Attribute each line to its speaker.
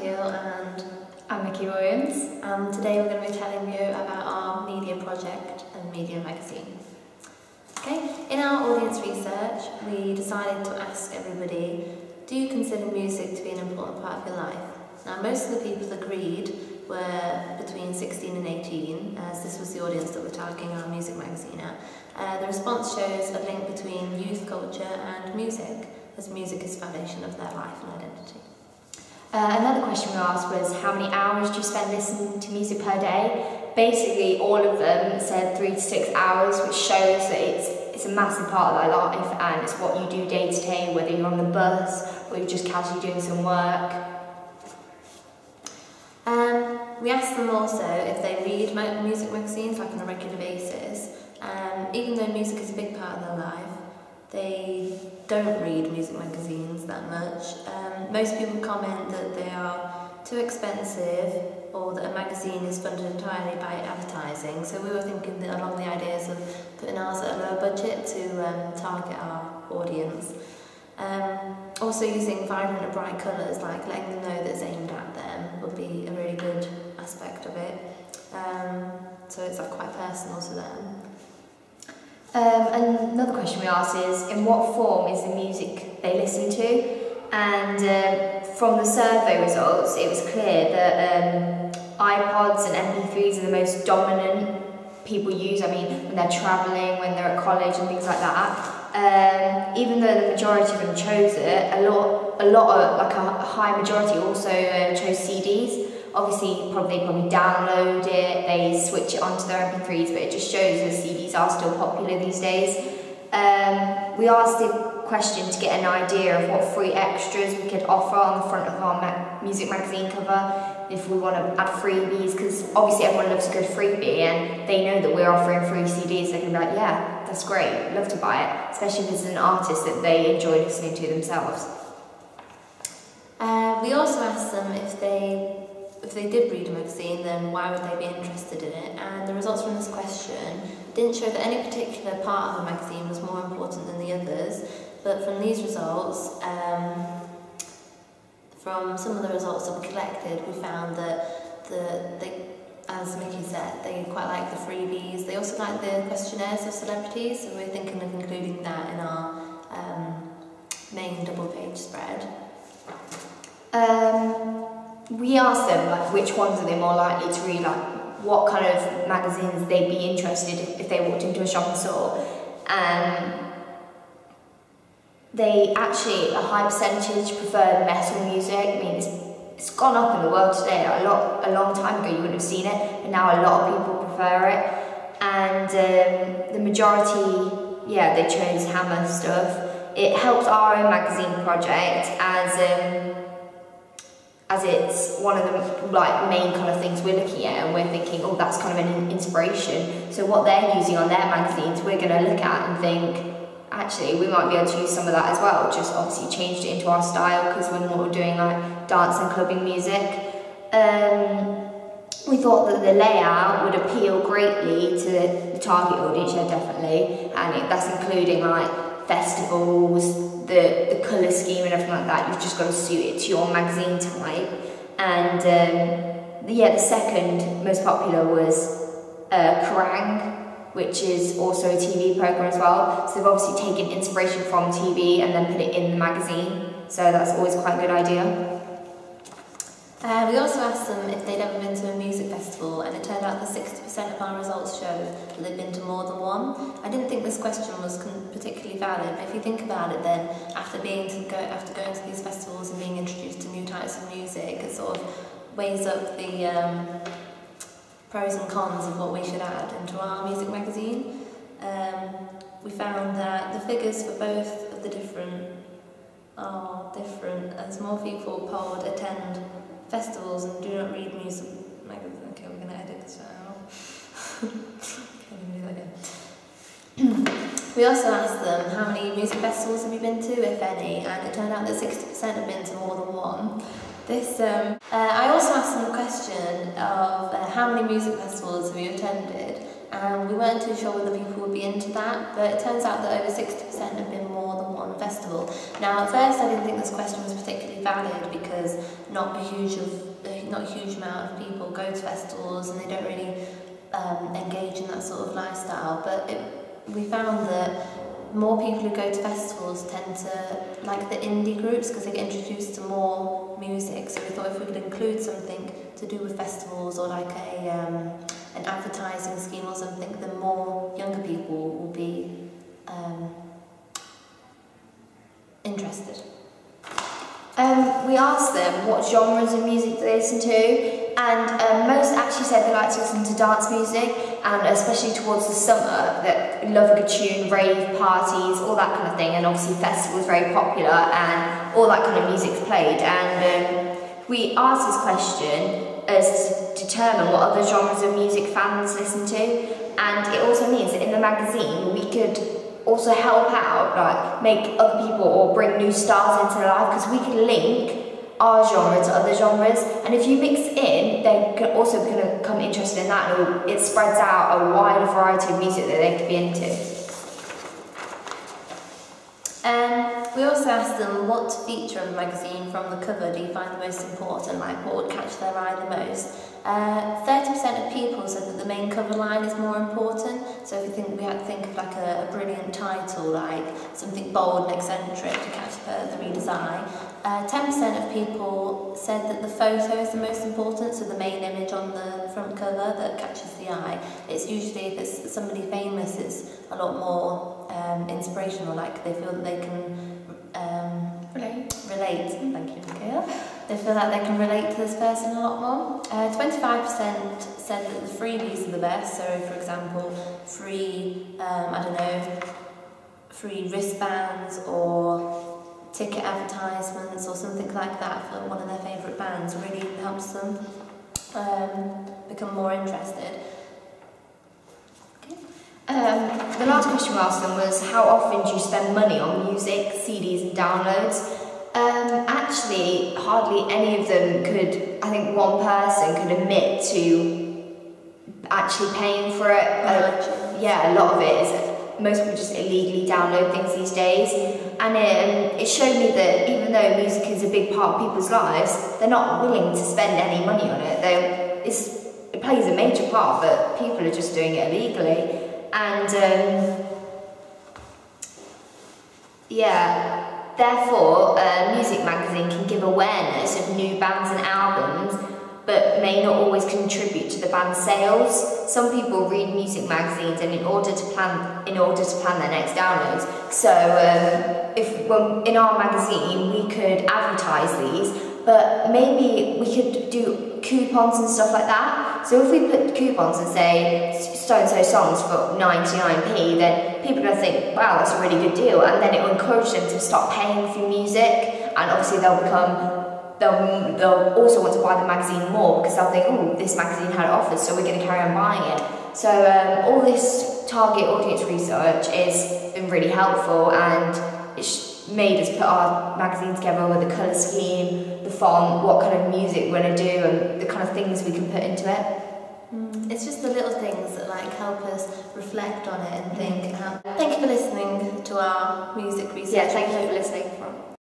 Speaker 1: Gill and
Speaker 2: I'm Mickey Williams.
Speaker 1: And today we're going to be telling you about our media project and media magazine. Okay, in our audience research we decided to ask everybody, do you consider music to be an important part of your life? Now most of the people agreed were between 16 and 18, as this was the audience that we're targeting our music magazine at. The response shows a link between youth culture and music, as music is the foundation of their life and identity.
Speaker 2: Another question we asked was, how many hours do you spend listening to music per day? Basically all of them said 3 to 6 hours, which shows that it's a massive part of their life and it's what you do day to day, whether you're on the bus or you're just casually doing some work.
Speaker 1: We asked them also if they read music magazines like on a regular basis. Even though music is a big part of their life, they don't read music magazines that much. Most people comment that they are too expensive or that a magazine is funded entirely by advertising. So we were thinking that along the ideas of putting ours at a lower budget to target our audience. Also using vibrant and bright colours, like letting them know that it's aimed at them, would be a really good aspect of it. So it's like quite personal to them.
Speaker 2: And another question we asked is, in what form is the music they listen to? And from the survey results, it was clear that iPods and MP3s are the most dominant people use. I mean, when they're travelling, when they're at college and things like that. Even though the majority of them chose it, a lot of, like a high majority also chose CDs. Obviously, they probably download it, they switch it onto their MP3s, but it just shows that CDs are still popular these days. We asked the question to get an idea of what free extras we could offer on the front of our music magazine cover, if we want to add freebies, because obviously everyone loves a good freebie and they know that we're offering free CDs. They can be like, yeah, that's great, love to buy it, especially if it's an artist that they enjoy listening to themselves.
Speaker 1: We also asked them if they did read a magazine, then why would they be interested in it? And the results from this question didn't show that any particular part of a magazine was more important than the others, but from these results, from some of the results that we collected, we found that as Mickey said, they quite like the freebies. They also like the questionnaires of celebrities, so we're thinking of including that in our main double-page spread.
Speaker 2: We asked them like which ones are they more likely to read, like what kind of magazines they'd be interested if they walked into a shop and saw. They actually, a high percentage preferred metal music. I mean, it's gone up in the world today. A long time ago you wouldn't have seen it, but now a lot of people prefer it. And the majority, yeah, they chose Hammer stuff. It helped our own magazine project as it's one of the main kind of things we're looking at, and we're thinking, oh, that's kind of an inspiration. So what they're using on their magazines, we're going to look at and think, actually, we might be able to use some of that as well. Just obviously changed it into our style because we're more doing like dance and clubbing music. We thought that the layout would appeal greatly to the target audience, yeah, definitely, and that's including like festivals, the colour scheme and everything like that. You've just got to suit it to your magazine type. And yeah, the second most popular was Kerrang, which is also a TV programme as well. So they've obviously taken inspiration from TV and then put it in the magazine. So that's always quite a good idea.
Speaker 1: We also asked them if they'd ever been to a music festival, and it turned out that 60% of our results showed that they'd been to more than one. I didn't think this question was particularly valid, but if you think about it, then after going to these festivals and being introduced to new types of music, it sort of weighs up the pros and cons of what we should add into our music magazine. We found that the figures for both of the different are different, as more people polled attend festivals and do not read music magazines. Okay, we're going to edit this out. Okay, I'm going to do that again. We also asked them how many music festivals have you been to, if any, and it turned out that 60% have been to more than one. I also asked them the question of how many music festivals have you attended, and we weren't too sure whether people would be into that, but it turns out that over 60% have been more than one festival. Now at first I didn't think this question was particularly valid because not a huge amount of people go to festivals and they don't really engage in that sort of lifestyle, but we found that more people who go to festivals tend to like the indie groups because they get introduced to more music. So we thought if we could include something to do with festivals or like an advertising scheme or something, then more younger people will be interested.
Speaker 2: We asked them what genres of music they listen to, and most actually said they like to listen to dance music, and especially towards the summer, that love a good tune, rave parties, all that kind of thing, and obviously festivals very popular and all that kind of music's played. And we asked this question as to determine what other genres of music fans listen to, and it also means that in the magazine we could also help out, like make other people or bring new stars into their life, because we could link our genre to other genres, and if you mix in, they can also become interested in that, and it spreads out a wider variety of music that they could be into.
Speaker 1: We also asked them what feature of the magazine from the cover do you find the most important, like what would catch their eye the most. 30% of people said that the main cover line is more important, so if you think we had to think of like a brilliant title, like something bold and eccentric to catch the reader's eye. 10% of people said that the photo is the most important, so the main image on the front cover that catches the eye. It's usually, if it's somebody famous, it's a lot more inspirational, like they feel that they can relate. Thank you, Michaela. They feel like they can relate to this person a lot more. 25% said that the freebies are the best, so for example, free, free wristbands or ticket advertisements or something like that for one of their favourite bands really helps them become more interested.
Speaker 2: The last question we asked them was, how often do you spend money on music, CDs and downloads? Actually, hardly any of them could, I think one person could admit to actually paying for it. Yeah, a lot of it is, most people just illegally download things these days. And it showed me that even though music is a big part of people's lives, they're not willing to spend any money on it. It plays a major part, but people are just doing it illegally. And yeah, therefore a music magazine can give awareness of new bands and albums, but may not always contribute to the band's sales. Some people read music magazines and in order to plan their next downloads. So in our magazine we could advertise these, but maybe we could do coupons and stuff like that. So if we put coupons and say so-and-so songs for 99p, then people are going to think, wow, that's a really good deal, and then it will encourage them to stop paying for music, and obviously they'll also want to buy the magazine more because they'll think, oh, this magazine had offers, so we're going to carry on buying it. So all this target audience research has been really helpful, and it's made us put our magazine together with the colour scheme, the font, what kind of music we're going to do, and the kind of things we can put into it.
Speaker 1: It's just the little things that like help us reflect on it and think. Thank you for listening to our music research.
Speaker 2: Yeah, thank you for listening.